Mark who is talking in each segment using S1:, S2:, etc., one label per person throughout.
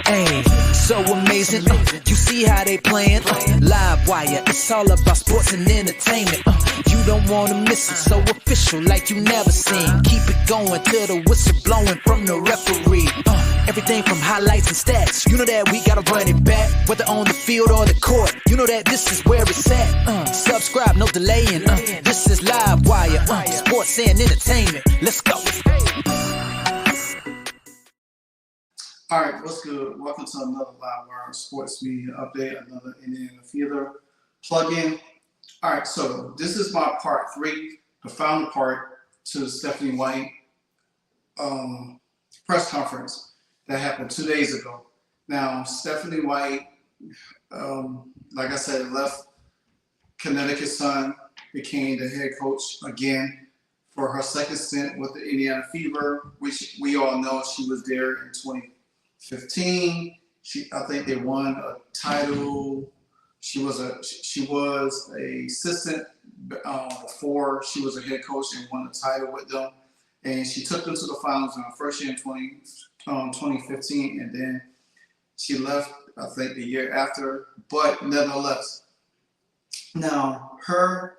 S1: Hey, so amazing. You see how they playing? Live wire, it's all about sports and entertainment. You don't wanna miss it, so official like you never seen. Keep it going till the whistle blowing from the referee. Everything from highlights and stats. You know that we gotta run it back, whether on the field or the court. You know that this is where it's at. Subscribe, no delaying. This is Live Wire, sports and entertainment. Let's go.
S2: All right, what's good? Welcome to another Live Wire Sports Media Update, another Indiana Feeler plug-in. All right, so this is my part 3, the final part to the Stephanie White press conference that happened 2 days ago. Now, Stephanie White, like I said, left Connecticut Sun, became the head coach again for her second stint with the Indiana Fever, which we all know she was there in 2015. I think they won a title. She was a assistant before she was a head coach and won the title with them. And she took them to the finals in her first year in 2015, and then she left, I think, the year after. But nonetheless, now her,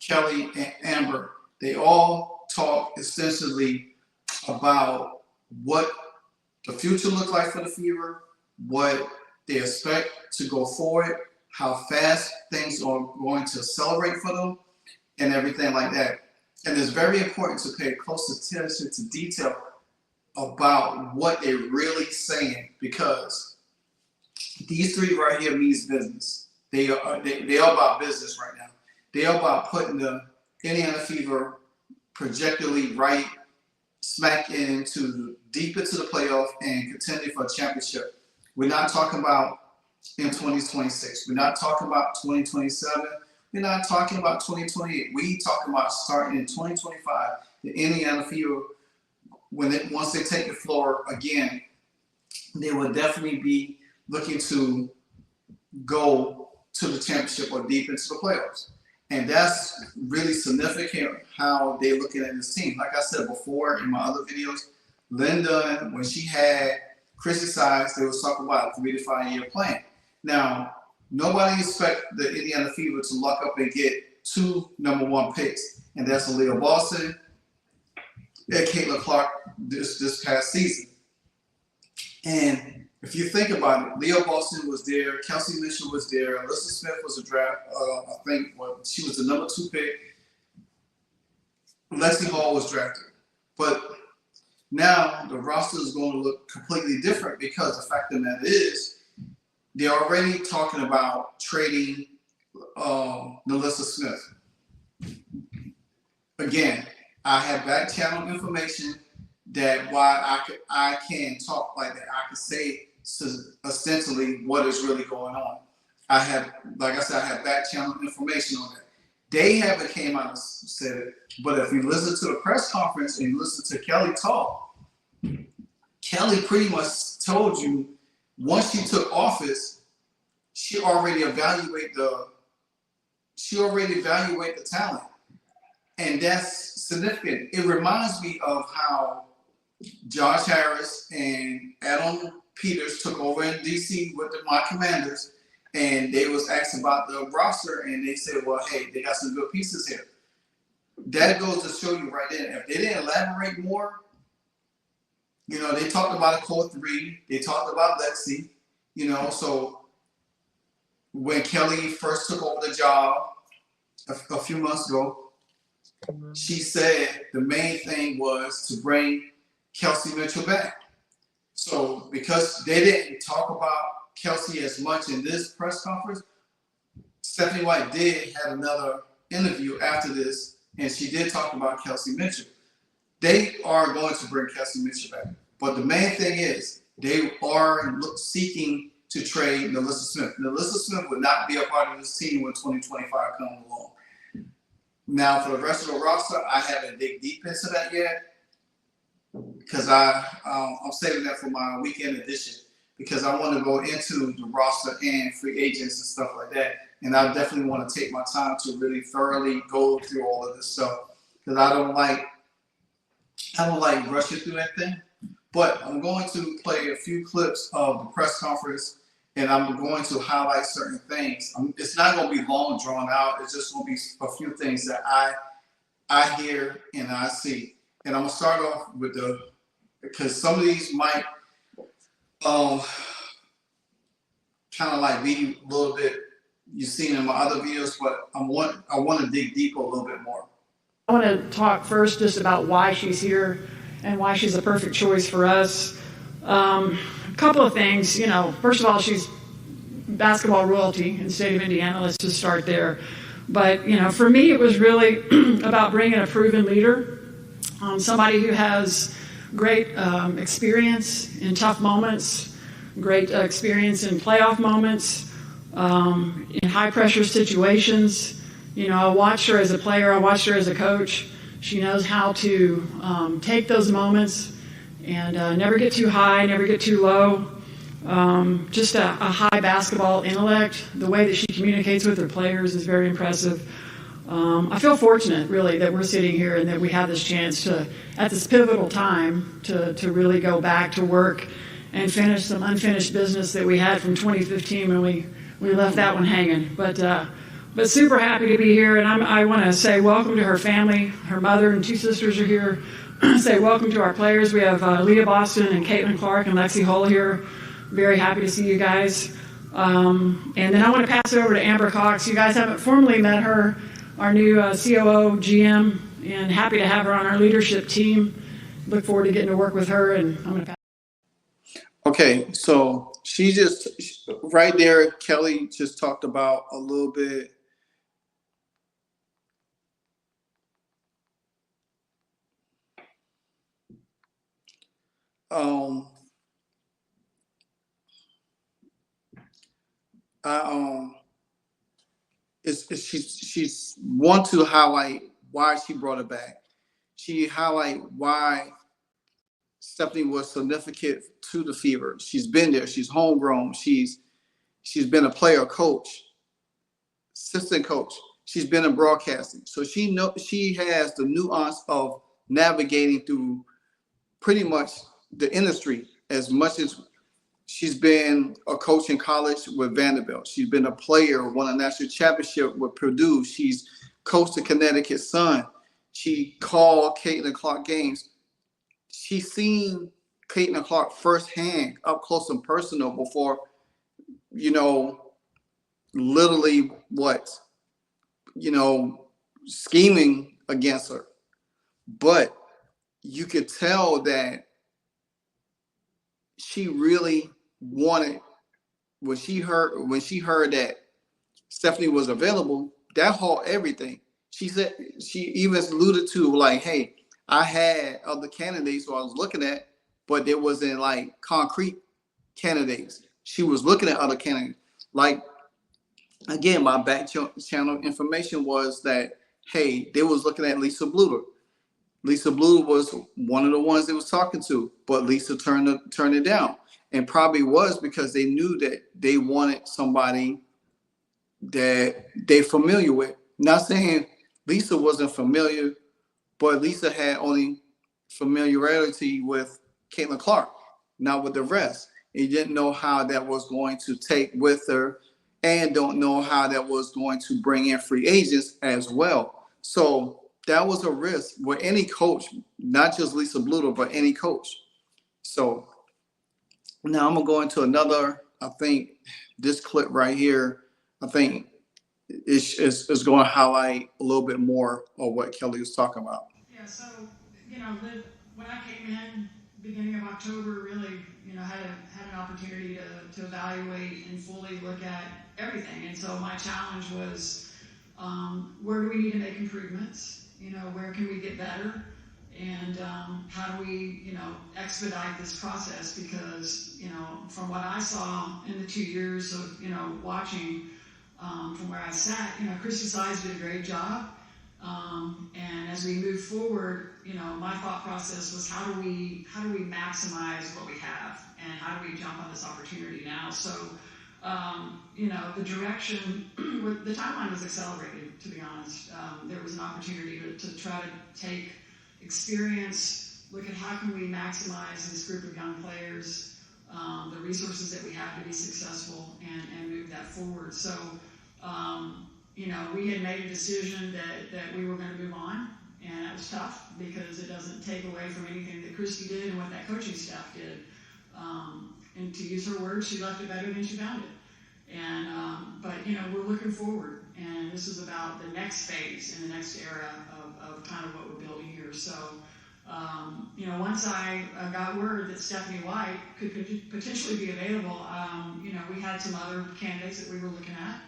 S2: Kelly, and Amber, they all talk extensively about what the future looked like for the Fever, what they expect to go forward, how fast things are going to accelerate for them, and everything like that. And it's very important to pay close attention to detail about what they're really saying, because these three right here means business. They are about business right now. They are about putting the Indiana Fever projectedly right smack deep into the playoff and contending for a championship. We're not talking about in 2026. We're not talking about 2027. We're not talking about 2028. We talking about starting in 2025. The Indiana Fever, once they take the floor again, they will definitely be looking to go to the championship or deep into the playoffs. And that's really significant how they're looking at this team. Like I said before in my other videos, Linda, when she had Chrissy Sides, they was talking about a 3 to 5 year plan. Now, nobody expect the Indiana Fever to luck up and get 2 number 1 picks, and that's Aliyah Boston and Caitlin Clark this past season. And if you think about it, Leah Boston was there, Kelsey Mitchell was there, Alyssa Smith was a draft, I think she was the number 2 pick. Lexi Hall was drafted. But now the roster is going to look completely different, because the fact of the matter is, they're already talking about trading Alyssa Smith. Again, I have back channel information that why I can talk like that. I can say ostensibly what is really going on. I have, like I said, I have back channel information on that. They haven't came out and said it, but if you listen to the press conference and you listen to Kelly talk, Kelly pretty much told you once she took office, she already evaluated the talent, and that's significant. It reminds me of how Josh Harris and Adam Peters took over in DC with my Commanders, and they was asked about the roster, and they said, well, hey, they got some good pieces here. That goes to show you right there. If they didn't elaborate more, they talked about a core 3. They talked about Lexi, so when Kelly first took over the job a few months ago, she said the main thing was to bring Kelsey Mitchell back. So because they didn't talk about Kelsey as much in this press conference, Stephanie White did have another interview after this, and she did talk about Kelsey Mitchell. They are going to bring Kelsey Mitchell back. But the main thing is they are seeking to trade Alyssa Smith. Alyssa Smith would not be a part of this team when 2025 comes along. Now, for the rest of the roster, I haven't dig deep into that yet, because I'm saving that for my weekend edition, because I want to go into the roster and free agents and stuff like that. And I definitely want to take my time to really thoroughly go through all of this stuff, because I don't like rushing through that thing. But I'm going to play a few clips of the press conference, and I'm going to highlight certain things. It's not going to be long drawn out. It's just going to be a few things that I hear and I see. And I'm going to start off with because some of these might kind of like be a little bit you've seen in my other videos, but I want to dig deeper a little bit more.
S3: I want to talk first just about why she's here and why she's a perfect choice for us. A couple of things, first of all, she's basketball royalty in the state of Indiana. Let's just start there. But, for me, it was really about bringing a proven leader, somebody who has great experience in tough moments, great experience in playoff moments, in high-pressure situations. I watched her as a player. I watched her as a coach. She knows how to take those moments and never get too high, never get too low. Just a high basketball intellect. The way that she communicates with her players is very impressive. I feel fortunate, really, that we're sitting here and that we have this chance to, at this pivotal time, to really go back to work and finish some unfinished business that we had from 2015 when we left that one hanging. But super happy to be here, and I want to say welcome to her family. Her mother and two sisters are here. Say welcome to our players. We have Aliyah Boston and Caitlin Clark and Lexi Hull here. Very happy to see you guys. And then I want to pass it over to Amber Cox. You guys haven't formally met her, our new COO, GM, and happy to have her on our leadership team. Look forward to getting to work with her, and I'm going to pass.
S2: Okay, so she just, right there, Kelly just talked about a little bit. She's want to highlight why she brought it back. She highlight why Stephanie was significant to the Fever. She's been there. She's homegrown. She's been a player, coach, assistant coach. She's been in broadcasting, so she has the nuance of navigating through pretty much the industry as much as she's been a coach in college with Vanderbilt. She's been a player, won a national championship with Purdue. She's coached the Connecticut Sun. She called Caitlin Clark games. She's seen Caitlin Clark firsthand, up close and personal before, literally scheming against her. But you could tell that she really wanted, when she heard that Stephanie was available, that halt everything. She said, she even alluded to like, hey, I had other candidates who I was looking at, but there wasn't like concrete candidates. She was looking at other candidates. Like, again, my back channel information was that, hey, they was looking at Lisa Bluter. Lisa Bluter was one of the ones they was talking to, but Lisa turned it down. And probably was because they knew that they wanted somebody that they familiar with. Not saying Lisa wasn't familiar, but Lisa had only familiarity with Caitlin Clark, not with the rest. And didn't know how that was going to take with her, and don't know how that was going to bring in free agents as well. So that was a risk with any coach, not just Lisa Bluter, but any coach. So now I'm gonna go into another. I think this clip right here, I think is going to highlight a little bit more of what Kelly was talking about.
S3: Yeah. So Liv, when I came in beginning of October, really had an opportunity to evaluate and fully look at everything. And so my challenge was, where do we need to make improvements? Where can we get better? And how do we, expedite this process? Because, from what I saw in the 2 years of, watching from where I sat, Christy Sides did a great job. And as we move forward, my thought process was how do we maximize what we have, and how do we jump on this opportunity now? So, the direction, the timeline was accelerated, to be honest. There was an opportunity to try to take experience look at how can we maximize this group of young players, the resources that we have to be successful and move that forward. So, we had made a decision that we were going to move on, and that was tough because it doesn't take away from anything that Christy did and what that coaching staff did. And to use her words, she left it better than she found it. And but we're looking forward, and this is about the next phase and the next era of kind of what we're building here. So, once I got word that Stephanie White could potentially be available, we had some other candidates that we were looking at.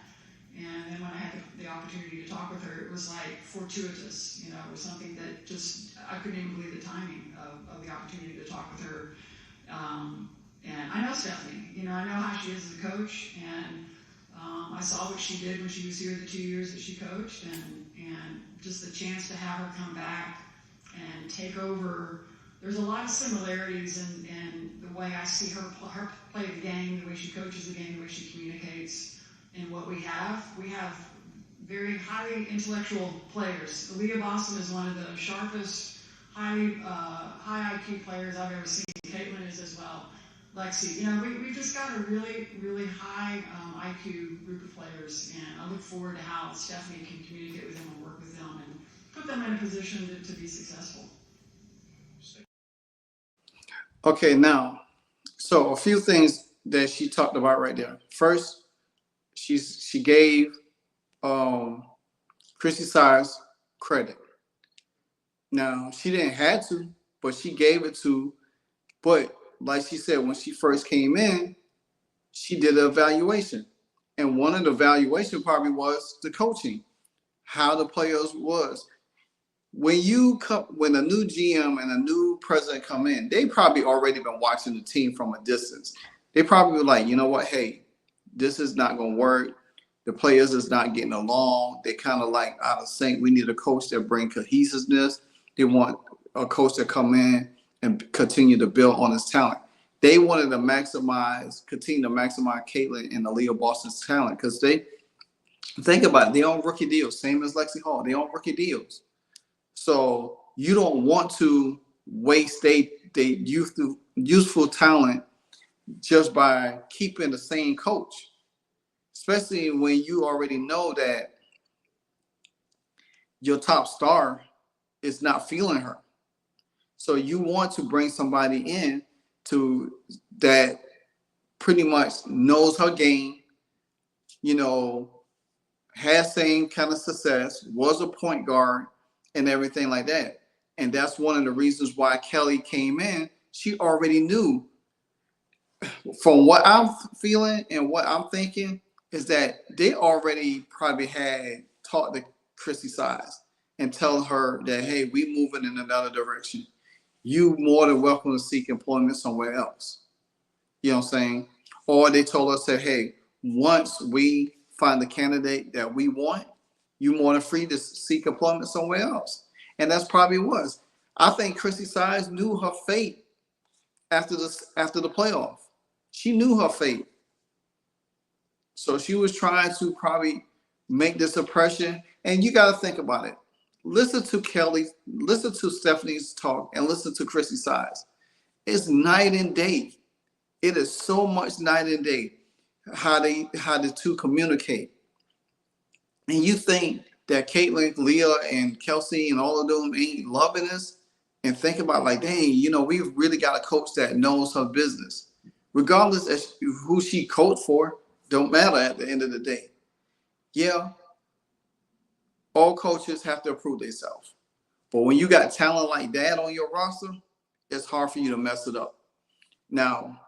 S3: And then when I had the opportunity to talk with her, it was like fortuitous. It was something that just, I couldn't even believe the timing of the opportunity to talk with her. And I know Stephanie, I know how she is as a coach, and I saw what she did when she was here the 2 years that she coached, and just the chance to have her come back and take over. There's a lot of similarities in the way I see her play the game, the way she coaches the game, the way she communicates. And what we have very highly intellectual players. Aliyah Boston is one of the sharpest, high IQ players I've ever seen. Caitlin is as well. Lexi, we've just got a really, really high IQ group of players, and I look forward to how Stephanie can communicate with them and work with them and put them in a position to be successful.
S2: Okay, now, so a few things that she talked about right there. First, she gave Chrissy Size credit. Now, she didn't have to, but she gave it to. But like she said, when she first came in, she did an evaluation. And one of the evaluation probably was the coaching, how the players was. When a new GM and a new president come in, they probably already been watching the team from a distance. They probably were like, you know what, hey, this is not going to work. The players is not getting along. They kind of like out of sync. We need a coach that bring cohesiveness. They want a coach that come in and continue to build on his talent. They wanted to continue to maximize Caitlin and Aliyah Boston's talent, because they think about it. They on rookie deals, same as Lexi Hall. They on rookie deals. So you don't want to waste their youthful talent just by keeping the same coach, especially when you already know that your top star is not feeling her. So you want to bring somebody in that pretty much knows her game, has same kind of success, was a point guard and everything like that. And that's one of the reasons why Kelly came in. She already knew. From what I'm feeling and what I'm thinking is that they already probably had talked to Chrissy Size and tell her that, hey, we moving in another direction. You more than welcome to seek employment somewhere else. You know what I'm saying? Or they told us that, hey, once we find the candidate that we want, you more than free to seek employment somewhere else. And that's probably was. I think Chrissy Size knew her fate after the playoff. She knew her fate. So she was trying to probably make this impression. And you got to think about it. Listen to Kelly, listen to Stephanie's talk, and listen to Chrissy Size. It's night and day. It is so much night and day how the two communicate. And you think that Caitlin, Leah, and Kelsey and all of them ain't loving this, and think about like, dang, we've really got a coach that knows her business. Regardless of who she coached for, don't matter at the end of the day. Yeah, all coaches have to approve themselves. But when you got talent like that on your roster, it's hard for you to mess it up. Now,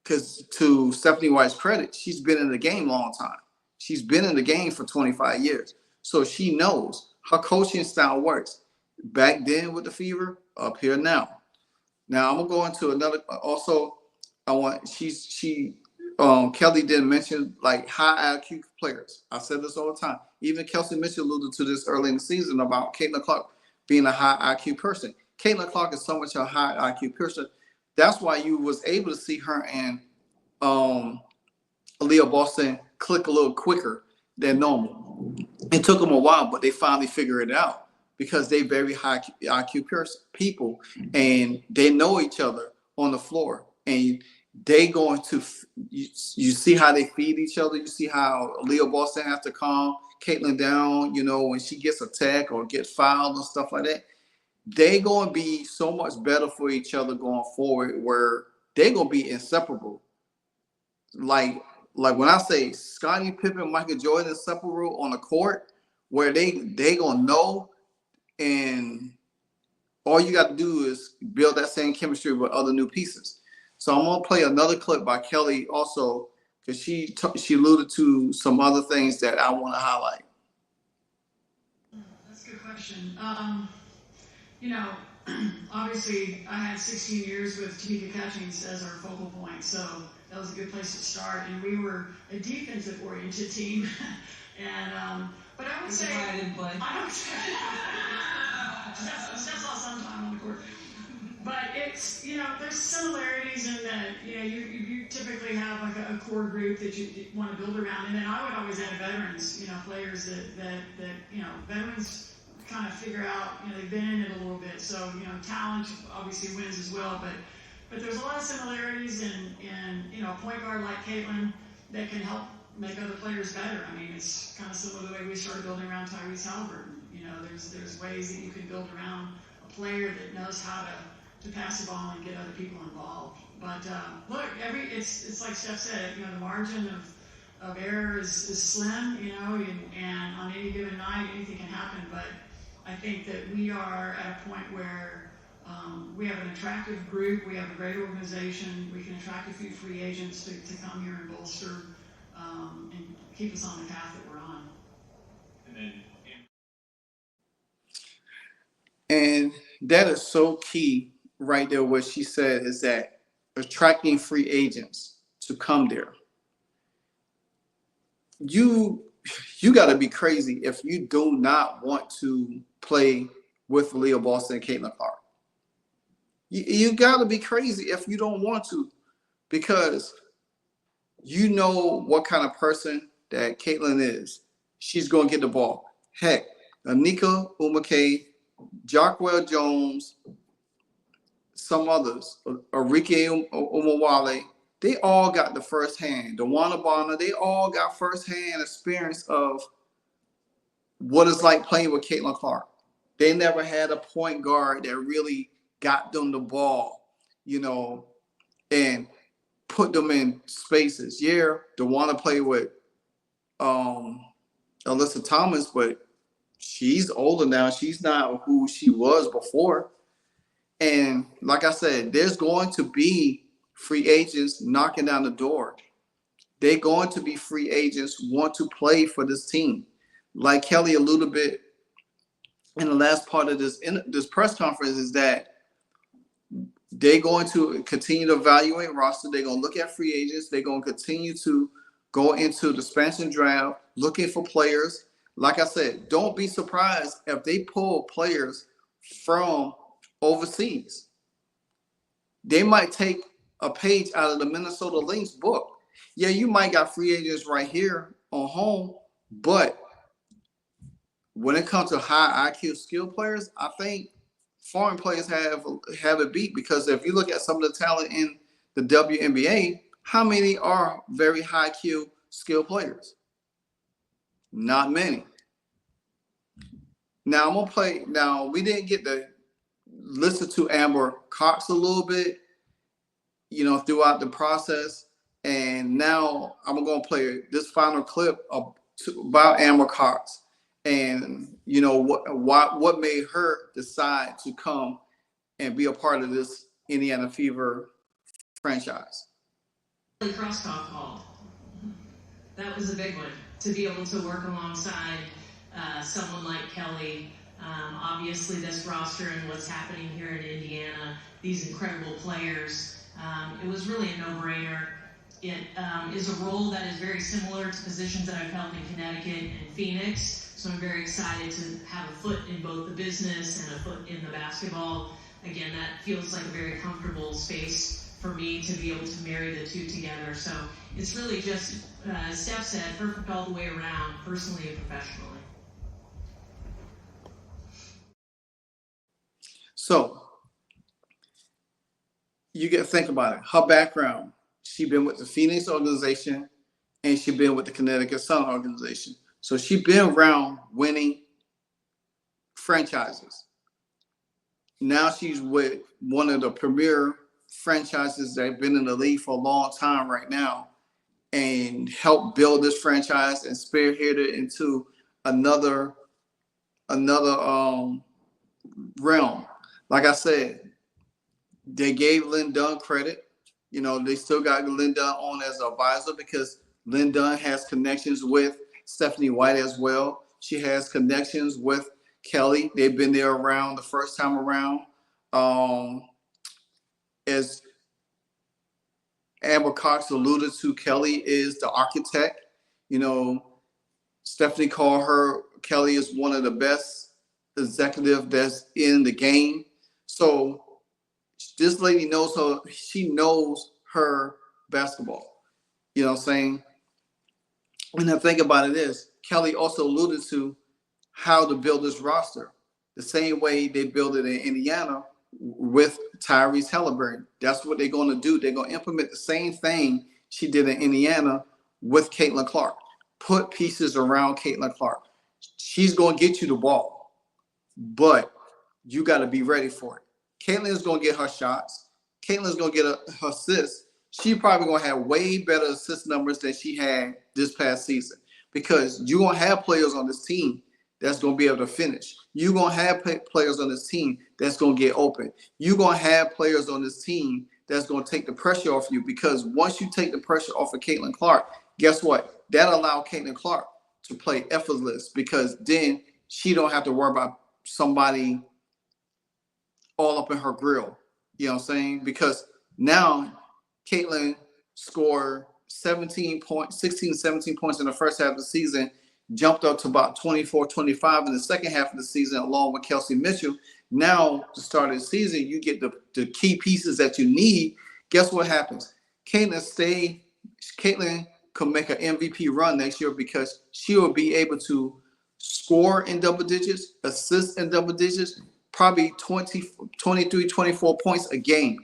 S2: because to Stephanie White's credit, she's been in the game a long time. She's been in the game for 25 years. So she knows her coaching style works. Back then with the Fever, up here now. Now I'm gonna go into another. Also, Kelly didn't mention like high IQ players. I said this all the time. Even Kelsey Mitchell alluded to this early in the season about Caitlin Clark being a high IQ person. Caitlin Clark is so much a high IQ person. That's why you was able to see her and Aliyah Boston click a little quicker than normal. It took them a while, but they finally figured it out. because they very high IQ people, and they know each other on the floor, and they going to you see how they feed each other. You see how Aliyah Boston has to calm Caitlin down, when she gets attacked or gets fouled and stuff like that. They going to be so much better for each other going forward, where they're going to be inseparable. Like when I say Scottie Pippen, Michael Jordan inseparable on the court, where they going to know, and all you got to do is build that same chemistry with other new pieces. So I'm going to play another clip by Kelly also, because she alluded to some other things that I want to highlight.
S3: That's a good question. Obviously I had 16 years with Tamika Catchings as our focal point, so that was a good place to start. And we were a defensive-oriented team. And but I would say I didn't play. That's all sometime on the court. But it's, there's similarities in that, you typically have like a core group that you want to build around. And then I would always add veterans, players that veterans kind of figure out, they've been in it a little bit. So, talent obviously wins as well. But there's a lot of similarities in, a point guard like Caitlin that can help make other players better. I mean, it's kind of similar to the way we started building around Tyrese Halliburton. There's ways that you can build around a player that knows how to pass the ball and get other people involved. But look, it's like Steph said, the margin of error is slim, and on any given night anything can happen. But I think that we are at a point where we have an attractive group, we have a great organization, we can attract a few free agents to come here and bolster and keep us on the path that we're on.
S2: And that is so key right there. What she said is that attracting free agents to come there. You got to be crazy if you do not want to play with Aliyah Boston and Caitlin Clark. You got to be crazy if you don't want to, because you know what kind of person that Caitlin is. She's going to get the ball. Heck, Anika Umake, Jacquel Jones, some others, Arike Umawale, they all got the first hand. Dewana Bonner, they all got first hand experience of what it's like playing with Caitlin Clark. They never had a point guard that really got them the ball, and put them in spaces. Yeah, Dewana played with Alyssa Thomas, but she's older now. She's not who she was before. And like I said, there's going to be free agents knocking down the door. They're going to be free agents who want to play for this team. Like Kelly alluded a bit in the last part of this press conference, is that they're going to continue to evaluate roster. They're going to look at free agents. They're going to continue to go into the expansion draft, looking for players. Like I said, don't be surprised if they pull players from overseas. They might take a page out of the Minnesota Lynx book. Yeah, you might got free agents right here on home, but when it comes to high IQ skill players, I think foreign players have it beat, because if you look at some of the talent in the WNBA, how many are very high IQ skill players? Not many. Now I'm gonna play. Now we didn't get to listen to Amber Cox a little bit, throughout the process, and now I'm gonna play this final clip about Amber Cox, and what made her decide to come and be a part of this Indiana Fever franchise.
S4: Krauskopf called. That was a big one, to be able to work alongside someone like Kelly. Obviously, this roster and what's happening here in Indiana, these incredible players, it was really a no-brainer. It is a role that is very similar to positions that I've held in Connecticut and Phoenix, so I'm very excited to have a foot in both the business and a foot in the basketball. Again, that feels like a very comfortable space for me to be able to marry the two together. So it's really just, as Steph said, perfect all the way around, personally and professionally.
S2: So you get to think about it. Her background, she been with the Phoenix organization and she been with the Connecticut Sun organization. So she been around winning franchises. Now she's with one of the premier franchises that have been in the league for a long time right now, and helped build this franchise and spearhead it into another realm. Like I said, they gave Lynn Dunn credit. You know, they still got Lynn Dunn on as an advisor because Lynn Dunn has connections with Stephanie White as well. She has connections with Kelly. They've been there around the first time around. As Amber Cox alluded to, Kelly is the architect. You know, Stephanie called her, Kelly is one of the best executive that's in the game. So this lady knows her, she knows her basketball. You know what I'm saying? And the thing about it is, Kelly also alluded to how to build this roster. The same way they built it in Indiana with Tyrese Halliburton. That's what they're going to do. They're going to implement the same thing she did in Indiana with Caitlin Clark. Put pieces around Caitlin Clark. She's going to get you the ball, but you got to be ready for it. Caitlin's going to get her shots. Caitlin's going to get her assists. She's probably going to have way better assist numbers than she had this past season, because you're going to have players on this team that's going to be able to finish. You're going to have players on this team that's going to get open. You're going to have players on this team that's going to take the pressure off you, because once you take the pressure off of Caitlin Clark, guess what? That allows Caitlin Clark to play effortless, because then she don't have to worry about somebody all up in her grill. You know what I'm saying? Because now Caitlin scored 16, 17 points in the first half of the season, jumped up to about 24, 25 in the second half of the season, along with Kelsey Mitchell. Now, to start of the season, you get the key pieces that you need. Guess what happens? Caitlin could make an MVP run next year, because she will be able to score in double digits, assist in double digits, probably 20, 23, 24 points a game.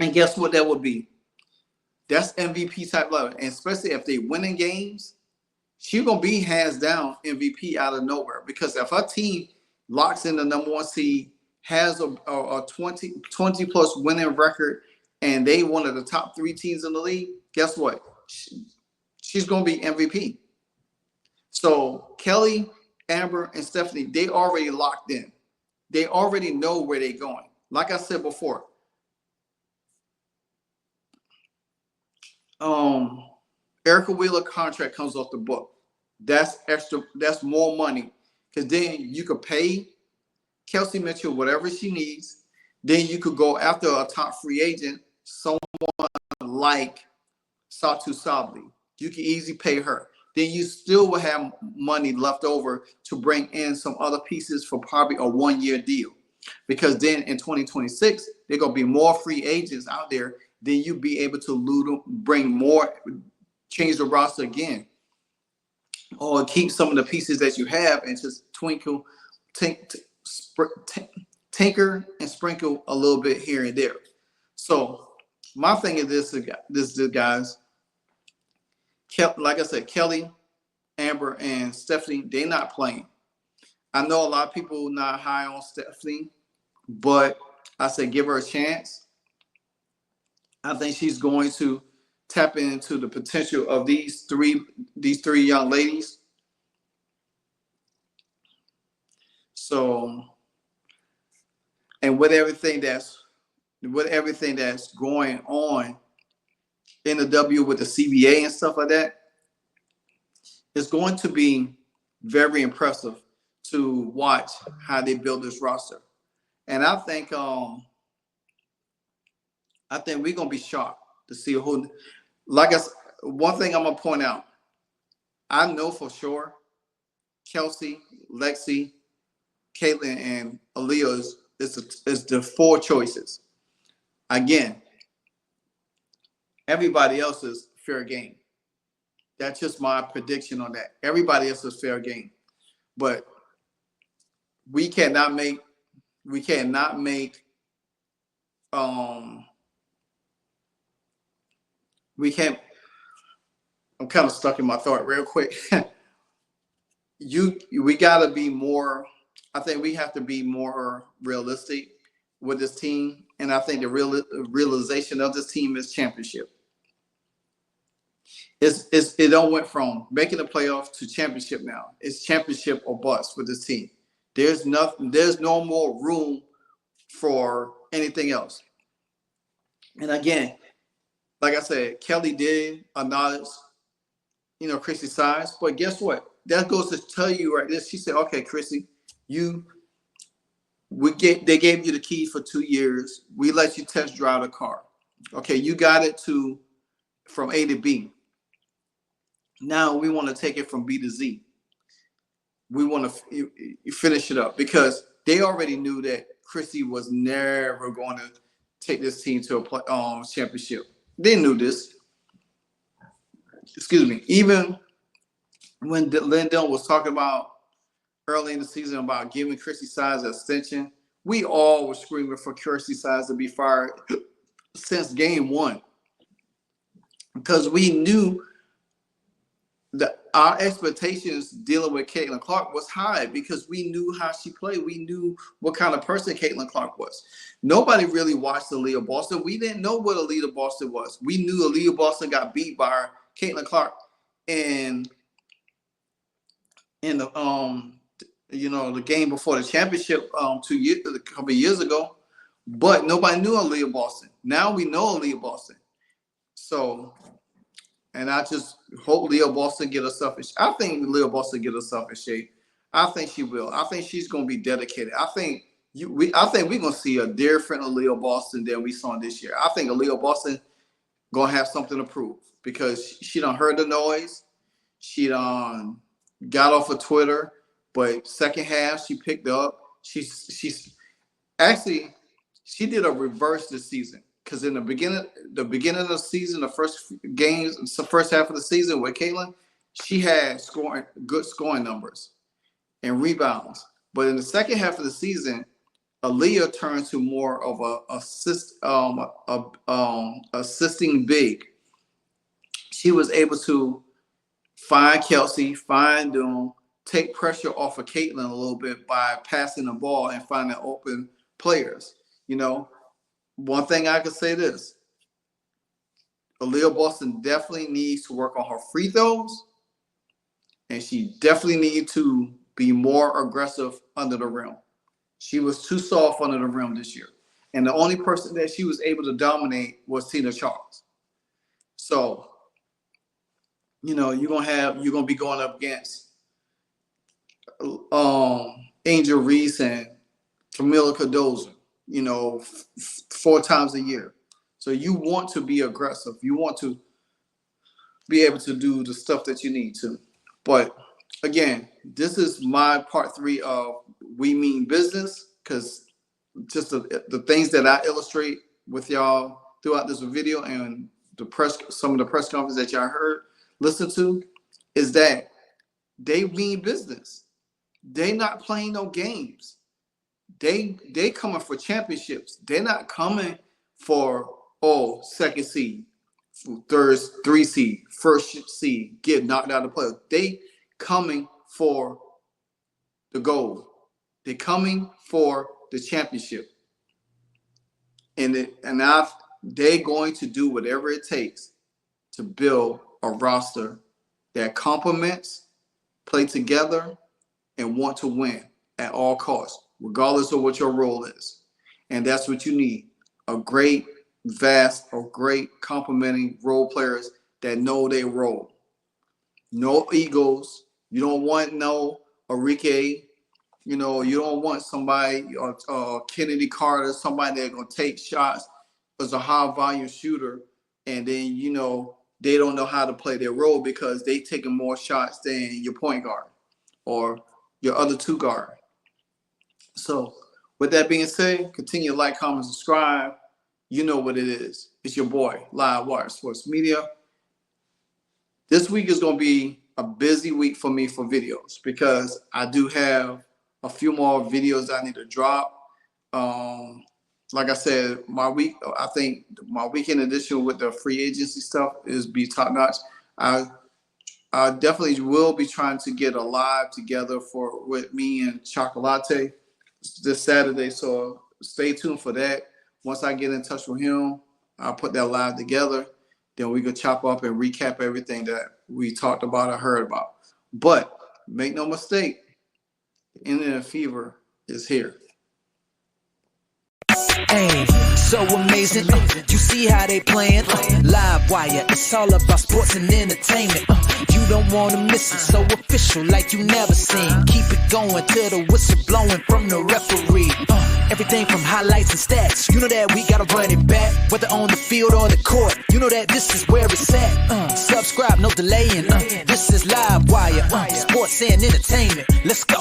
S2: And guess what that would be? That's MVP type level. And especially if they winning games, she's going to be hands down MVP out of nowhere. Because if her team locks in the number one seed, has a 20 plus winning record, and they one of the top 3 teams in the league, guess what? She's going to be MVP. So Kelly, Amber, and Stephanie, they already locked in. They already know where they're going. Like I said before, Erica Wheeler contract comes off the book. That's extra. That's more money, because then you could pay Kelsey Mitchell whatever she needs. Then you could go after a top free agent, someone like Satu Sabli. You can easily pay her. Then you still will have money left over to bring in some other pieces for probably a 1-year deal. Because then in 2026, there are going to be more free agents out there. Then you'll be able to loot them, bring more, change the roster again, or keep some of the pieces that you have and just tinker and sprinkle a little bit here and there. So my thing is this guys, like I said, Kelly, Amber, and Stephanie, they're not playing. I know a lot of people not high on Stephanie, but I say give her a chance. I think she's going to tap into the potential of these three young ladies. So, and with everything that's going on in the W with the CBA and stuff like that, it's going to be very impressive to watch how they build this roster. And I think we're gonna be shocked to see who. Like one thing I'm gonna point out, I know for sure Kelsey, Lexi, Caitlin, and Aliyah is the 4 choices. Again, everybody else is fair game. That's just my prediction on that. Everybody else is fair game. But we cannot make we cannot make we can't. I'm kind of stuck in my thought real quick. We gotta be more. I think we have to be more realistic with this team, and I think the realization of this team is championship. It all went from making the playoffs to championship now. It's championship or bust for this team. There's no more room for anything else. And again, like I said, Kelly did acknowledge, Chrissy's size, but guess what? That goes to tell you right there. She said, "Okay, Chrissy, they gave you the keys for 2 years. We let you test drive the car. Okay, you got it from A to B. Now we want to take it from B to Z. We want to finish it up because they already knew that Chrissy was never going to take this team to a championship. They knew this. Excuse me. Even when Lindell was talking about early in the season about giving Chrissy Size an extension, we all were screaming for Chrissy Size to be fired since game one because we knew that our expectations dealing with Caitlin Clark was high because we knew how she played. We knew what kind of person Caitlin Clark was. Nobody really watched Aliyah Boston. We didn't know what Aliyah Boston was. We knew Aliyah Boston got beat by Caitlin Clark in the the game before the championship a couple of years ago. But nobody knew Aliyah Boston. Now we know Aliyah Boston. So. And I just hope Leah Boston get herself in shape. I think Leah Boston get herself in shape. I think she will. I think she's going to be dedicated. I think we're going to see a different Leah Boston than we saw this year. I think Leah Boston going to have something to prove because she done heard the noise. She done got off of Twitter, but second half she picked up. She's actually she did a reverse this season. Because in the beginning of the season, the first half of the season with Caitlin, she had good scoring numbers and rebounds. But in the second half of the season, Aliyah turned to more of assisting big. She was able to find Kelsey, find Doom, take pressure off of Caitlin a little bit by passing the ball and finding open players. One thing I could say this, Aliyah Boston definitely needs to work on her free throws, and she definitely needs to be more aggressive under the rim. She was too soft under the rim this year. And the only person that she was able to dominate was Tina Charles. So, you're gonna be going up against Angel Reese and Camila Cardozo. 4 times a year. So you want to be aggressive. You want to be able to do the stuff that you need to. But again, this is my part 3 of We Mean Business, because just the things that I illustrate with y'all throughout this video and some of the press conferences that y'all listen to, is that they mean business. They not playing no games. They coming for championships. They're not coming for second seed, third 3 seed, first seed, get knocked out of the playoffs. They coming for the gold. They're coming for the championship. And they're going to do whatever it takes to build a roster that complements, play together, and want to win at all costs, regardless of what your role is. And that's what you need. A great, vast, or great complementing role players that know their role. No egos. You don't want no Enrique. You don't want somebody, Kennedy Carter, somebody that's going to take shots as a high volume shooter. And then, they don't know how to play their role because they taking more shots than your point guard or your other 2 guard. So with that being said, continue to like, comment, subscribe. You know what it is. It's your boy, Live Wire Sports Media. This week is going to be a busy week for me for videos because I do have a few more videos I need to drop. Like I said, I think my weekend edition with the free agency stuff is be top notch. I definitely will be trying to get a live together with me and Chocolate this Saturday. So stay tuned for that. Once I get in touch with him, I'll put that live together. Then we could chop up and recap everything that we talked about or heard about. But make no mistake, the Indian Fever is here.
S1: Hey, so amazing. You see how they playing? Live wire, it's all about sports and entertainment. You don't want to miss it, so official like you never seen. Keep it going till the whistle blowing from the referee. Everything from highlights and stats. You know that we gotta run it back, whether on the field or the court. You know that this is where it's at. Subscribe, no delaying. This is Live Wire, sports and entertainment. Let's go.